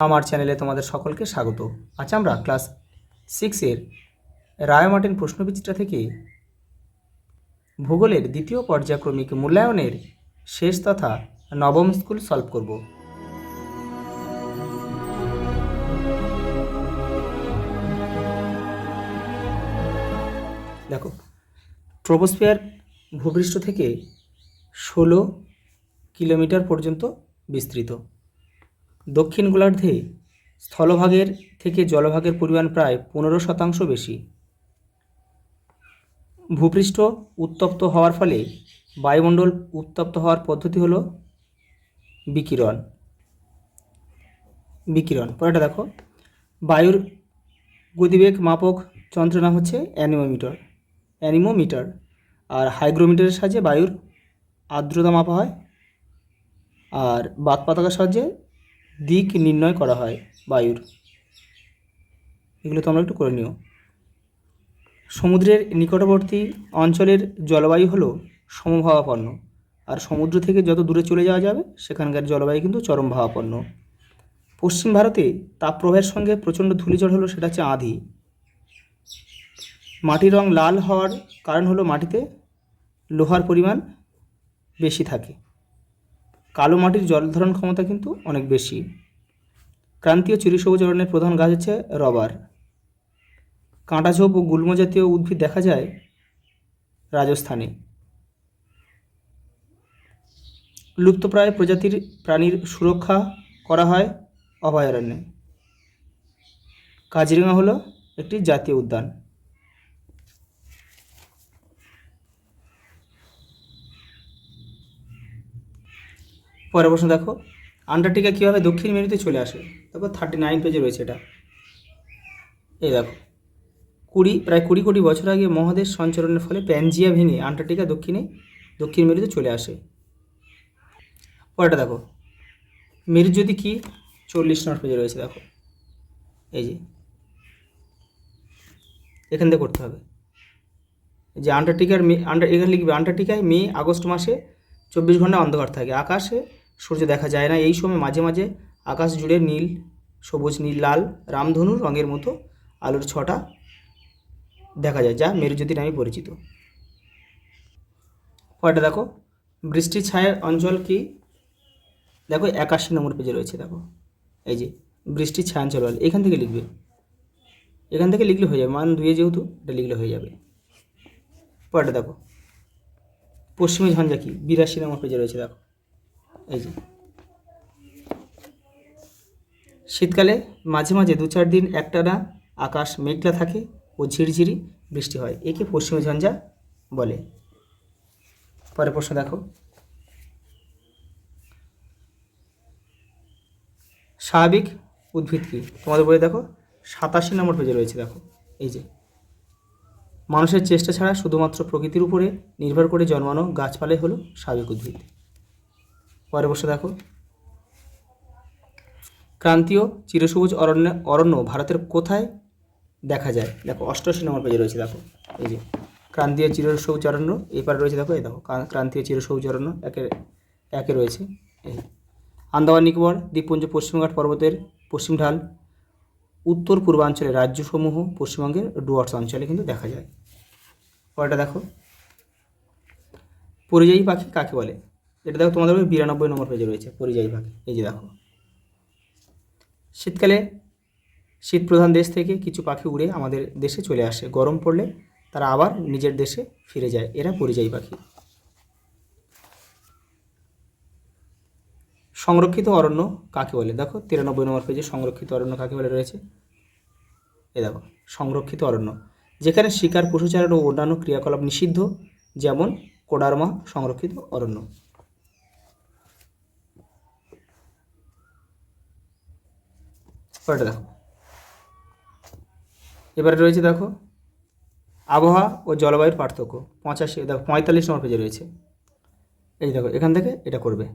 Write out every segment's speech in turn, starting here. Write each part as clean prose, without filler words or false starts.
আমার চ্যানেলে তোমাদের সকলকে স্বাগত। আজ আমরা ক্লাস 6-এর রায় মার্টিন প্রশ্নবিচিত্রা থেকে ভূগোলের দ্বিতীয় পর্যায়ক্রমিক মূল্যায়নের শেষ তথা নবম স্কুল সলভ করব। দেখো, ট্রপোস্ফিয়ার ভূপৃষ্ঠ থেকে 16 কিলোমিটার পর্যন্ত বিস্তৃত। দক্ষিণ গোলার্ধে স্থলভাগের থেকে জলভাগের পরিমাণ প্রায় 15% বেশি। ভূপৃষ্ঠ উত্তপ্ত হওয়ার ফলে বায়ুমণ্ডল উত্তপ্ত হওয়ার পদ্ধতি হলো বিকিরণ। পরেরটা দেখো, বায়ুর গতিবেগ মাপক যন্ত্রের নাম হচ্ছে অ্যানিমোমিটার। আর হাইগ্রোমিটারের সাহায্যে বায়ুর আর্দ্রতা মাপা হয়, আর বাত পতাকার সাহায্যে দিক নির্ণয় করা হয় বায়ুর। এগুলো তোমরা একটু করে নিও। সমুদ্রের নিকটবর্তী অঞ্চলের জলবায়ু হলো সমভাবাপন্ন, আর সমুদ্র থেকে যত দূরে চলে যাওয়া যাবে সেখানকার জলবায়ু কিন্তু চরমভাবাপন্ন। পশ্চিম ভারতে তাপপ্রবাহের সঙ্গে প্রচণ্ড ধূলিঝড় হলো, সেটা হচ্ছে আঁধি। মাটির রং লাল হওয়ার কারণ হলো মাটিতে লোহার পরিমাণ বেশি থাকে। কালো মাটির জল ধারণ ক্ষমতা কিন্তু অনেক বেশি। ক্রান্তীয় চিরসবুজ অরণ্যের প্রধান গাছ হচ্ছে রবার। কাঁটাঝোপ ও গুল্ম জাতীয় উদ্ভিদ দেখা যায় রাজস্থানে। লুপ্তপ্রায় প্রজাতির প্রাণীর সুরক্ষা করা হয় অভয়ারণ্যে। কাজিরাঙা হলো একটি জাতীয় উদ্যান। পরের প্রশ্ন দেখো, আন্টার্কটিকা কীভাবে দক্ষিণ মেরুতে চলে আসে? দেখো 39 পেজে রয়েছে এটা। এই দেখো, প্রায় 20 কোটি বছর আগে মহাদেশ সঞ্চরণের ফলে প্যানজিয়া ভেঙে আন্টার্কটিকা দক্ষিণ মেরুতে চলে আসে। পরেরটা দেখো, মেরুজ্যোতি কি? 40 নম্বর পেজে রয়েছে। দেখো, এই যে এখান থেকে করতে হবে যে এখানে লিখবে আন্টার্কটিকায় মে আগস্ট মাসে 24 ঘন্টা অন্ধকার থাকে। আকাশে সূর্য দেখা যায় না। এই সময় মাঝে মাঝে আকাশ জুড়ে নীল, সবুজ, নীল, লাল, রামধনু রঙের মতো আলোর ছটা দেখা যায়, যা মেরুজ্যোতি নামে পরিচিত। পরেরটা দেখো, বৃষ্টির ছায়া অঞ্চল কি? দেখো 81 নম্বর পেজে রয়েছে। দেখো, এই যে বৃষ্টির ছায়া অঞ্চল বলে, এখান থেকে লিখলে হয়ে যাবে। মান 2 যেহেতু এটা লিখলে হয়ে যাবে। পরেরটা দেখো, পশ্চিমী ঝঞ্ঝা কি? 82 নম্বর পেজে রয়েছে। দেখো, এই যে শীতকালে মাঝে মাঝে 2-4 দিন একটানা আকাশ মেঘলা থাকে ও ঝিরঝিরি বৃষ্টি হয়, একে পশ্চিমী ঝঞ্ঝা বলে। পরের প্রশ্ন দেখো, স্বাভাবিক উদ্ভিদ কি? তোমাদের বইয়ে দেখো 87 নম্বর পেজে রয়েছে। দেখো, এই যে মানুষের চেষ্টা ছাড়া শুধুমাত্র প্রকৃতির উপরে নির্ভর করে জন্মানো গাছপালাই হলো স্বাভাবিক উদ্ভিদ। পরের প্রশ্ন দেখো, ক্রান্তীয় চিরসবুজ অরণ্য ভারতের কোথায় দেখা যায়? দেখো 88 নম্বর পেজে রয়েছে। দেখো, এই যে ক্রান্তীয় চিরসবুজ অরণ্য এপারে রয়েছে। দেখো, এই দেখো ক্রান্তীয় চিরসবুজ অরণ্য একে রয়েছে। এই আন্দামান নিকোবর দ্বীপপুঞ্জ, পশ্চিমঘাট পর্বতের পশ্চিম ঢাল, উত্তর পূর্বাঞ্চলের রাজ্যসমূহ পশ্চিমবঙ্গের ডুয়ার্স অঞ্চলে কিন্তু দেখা যায়। পরেরটা দেখো, পরিযায়ী পাখি কাকে বলে? এটা দেখো তোমাদের 92 নম্বর পেজে রয়েছে পরিযায়ী পাখি। এই যে দেখো, শীতকালে শীত প্রধান দেশ থেকে কিছু পাখি উড়ে আমাদের দেশে চলে আসে। গরম পড়লে তারা আবার নিজের দেশে ফিরে যায়। এরা পরিযায়ী পাখি। সংরক্ষিত অরণ্য কাকে বলে? দেখো 93 নম্বর পেজে সংরক্ষিত অরণ্য কাকে বলে রয়েছে। এই দেখো, সংরক্ষিত অরণ্য যেখানে শিকার, পশুচারণ ও অন্যান্য ক্রিয়াকলাপ নিষিদ্ধ, যেমন কোডারমা সংরক্ষিত অরণ্য। পরেরটা দেখো, এবারে রয়েছে দেখো আবহাওয়া ও জলবায়ুর পার্থক্য। 45 নম্বর পেজে রয়েছে। এই দেখো, এখান থেকে এটা করবে।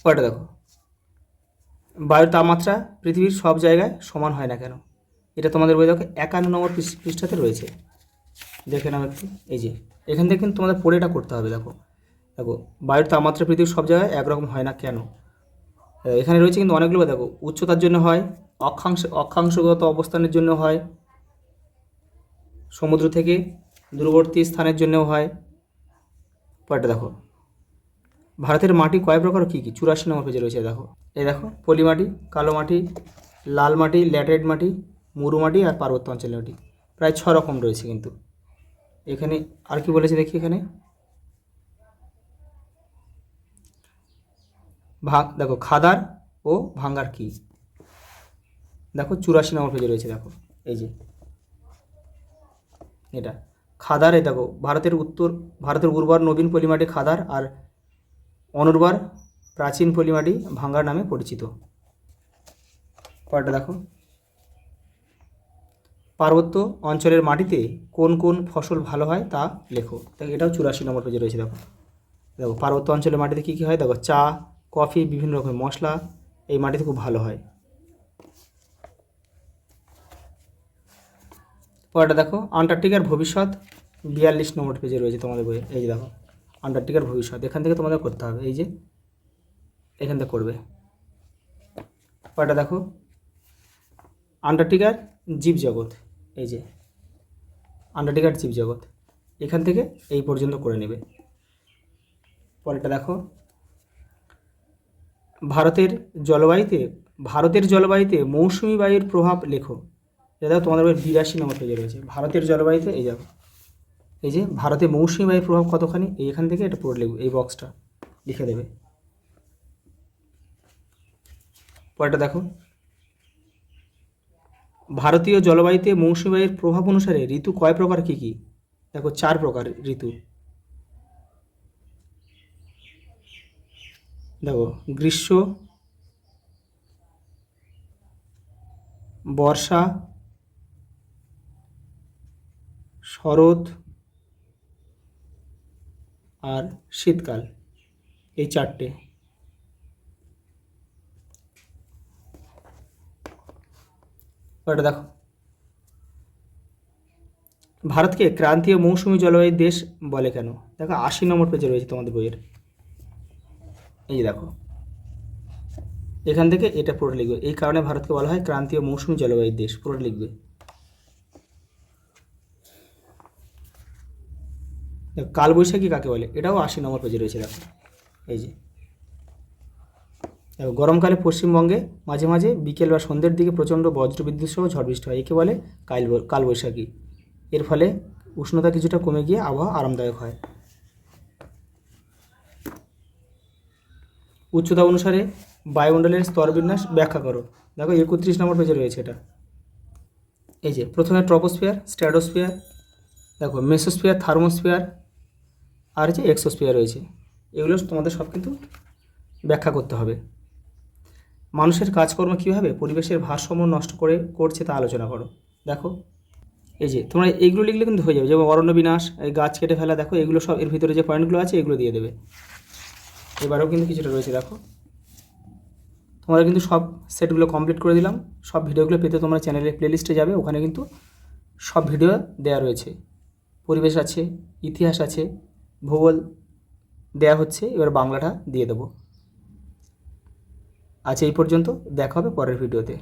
পরেরটা দেখো, বায়ুর তাপমাত্রা পৃথিবীর সব জায়গায় সমান হয় না কেন? এটা তোমাদের বই দেখো 51 নম্বর পৃষ্ঠাতে রয়েছে। দেখে নাও একটু। এই যে এখান থেকে কিন্তু তোমাদের পড়ে এটা করতে হবে। দেখো, বায়ুর তাপমাত্রা পৃথিবীর সব জায়গায় একরকম হয় না কেন? এখানে রয়েছে কিন্তু অনেকগুলো, দেখো উচ্চতার জন্য হয়, অক্ষাংশগত অবস্থানের জন্য হয়, সমুদ্র থেকে দূরবর্তী স্থানের জন্যও হয়। পরেরটা দেখো, ভারতের মাটি কয় প্রকার, কী কী? 84 নম্বর পেজে রয়েছে, দেখো এই দেখো, পলি মাটি, কালো মাটি, লাল মাটি, ল্যাটেরাইট মাটি, মরু মাটি আর পার্বত্য অঞ্চলের মাটি। প্রায় 6 রকম রয়েছে কিন্তু এখানে। আর কি বলেছে দেখি এখানে, দেখো খাদার ও ভাঙ্গার কি, দেখো 84 নম্বর পেজে রয়েছে, দেখো এই যে এটা খাদার। এই দেখো ভারতের উর্বর নবীন পলিমাটি খাদার আর অনুর্বর প্রাচীন পলিমাটি ভাঙ্গার নামে পরিচিত। পরেরটা দেখো, পার্বত্য অঞ্চলের মাটিতে কোন কোন ফসল ভালো হয় তা লেখো। দেখো এটাও 84 নম্বর পেজে রয়েছে, দেখো দেখো পার্বত্য অঞ্চলের মাটিতে কী কী হয়, দেখো চা, কফি, বিভিন্ন রকমের মশলা এই মাটিতে খুব ভালো হয়। পরেরটা দেখো, আন্টার্কটিকার ভবিষ্যৎ, 42 নম্বর পেজে রয়েছে তোমাদের বইয়ে। এই যে দেখো আন্টার্কটিকার ভবিষ্যৎ, এখান থেকে তোমাদের করতে হবে, এই যে এখান থেকে করবে। পরেরটা দেখো, আন্টার্কটিকার জীবজগৎ, এই যে আন্টার্কটিকার জীবজগৎ, এখান থেকে এই পর্যন্ত করে নেবে। পরেরটা দেখো, ভারতের জলবায়ুতে মৌসুমি বায়ুর প্রভাব লেখো। এটা দেখো তোমাদের 82 নম্বর পেজে রয়েছে, ভারতের জলবায়ুতে। এই দেখো এই যে ভারতে মৌসুমি বায়ুর প্রভাব কতখানি, এইখান থেকে এটা পড়ে লিখবে, এই বক্সটা লিখে দেবে। পরেরটা দেখো, ভারতীয় জলবায়ুতে মৌসুমি বায়ুর প্রভাব অনুসারে ঋতু কয় প্রকার, কী কী? দেখো 4 প্রকার ঋতু। দেখো গ্রীষ্ম, বর্ষা, শরৎ আর শীতকাল, এই 4টে। ওটা দেখো, ভারতকে ক্রান্তীয় মৌসুমী জলবায়ুর দেশ বলে কেন? দেখো 80 নম্বর পেজে রয়েছে তোমাদের বইয়ের। এই যে দেখো এখান থেকে এটা পুরো লিখবে, এই কারণে ভারতকে বলা হয় ক্রান্তীয় মৌসুমী জলবায়ুর দেশ, পুরো লিখবে। কালবৈশাখী কাকে বলে, এটাও 80 নম্বর পেজে রয়েছে, দেখো এই যে দেখো, গরমকালে পশ্চিমবঙ্গে মাঝে মাঝে বিকেল বা সন্ধ্যের দিকে প্রচণ্ড বজ্রবিদ্যুৎ সহ ঝড় বৃষ্টি হয়, একে বলে কালবৈশাখী। এর ফলে উষ্ণতা কিছুটা কমে গিয়ে আবহাওয়া আরামদায়ক হয়। উচ্চতা অনুসারে বায়ুমণ্ডলের স্তরবিন্যাস ব্যাখ্যা করো। দেখো 31 নম্বর পেজে রয়েছে এটা। এই যে প্রথমে ট্রপোস্ফিয়ার, স্ট্র্যাটোস্ফিয়ার, দেখো মেসোস্ফিয়ার, থার্মোস্ফিয়ার আর যে এক্সোস্ফিয়ার রয়েছে, এগুলো তোমাদের সব কিন্তু ব্যাখ্যা করতে হবে। মানুষের কাজকর্ম কীভাবে পরিবেশের ভারসাম্য নষ্ট করছে তা আলোচনা করো। দেখো এই যে তোমরা এইগুলো লিখলে কিন্তু হয়ে যাবে, যেমন অরণ্য বিনাশ, এই গাছ কেটে ফেলা, দেখো এগুলো সব এর ভিতরে যে পয়েন্টগুলো আছে এগুলো দিয়ে দেবে। এবারেও কিন্তু কিছুটা রয়েছে, দেখো তোমাদের কিন্তু সব সেটগুলো কমপ্লিট করে দিলাম। সব ভিডিওগুলো পেতে তোমরা চ্যানেলের প্লেলিস্টে যাবে, ওখানে কিন্তু সব ভিডিও দেওয়া রয়েছে, পরিবেশ আছে, ইতিহাস আছে, ভূগোল দেয়া হচ্ছে, এবার বাংলাটা দিয়ে দেবো। আচ্ছা এই পর্যন্ত, দেখা হবে পরের ভিডিওতে।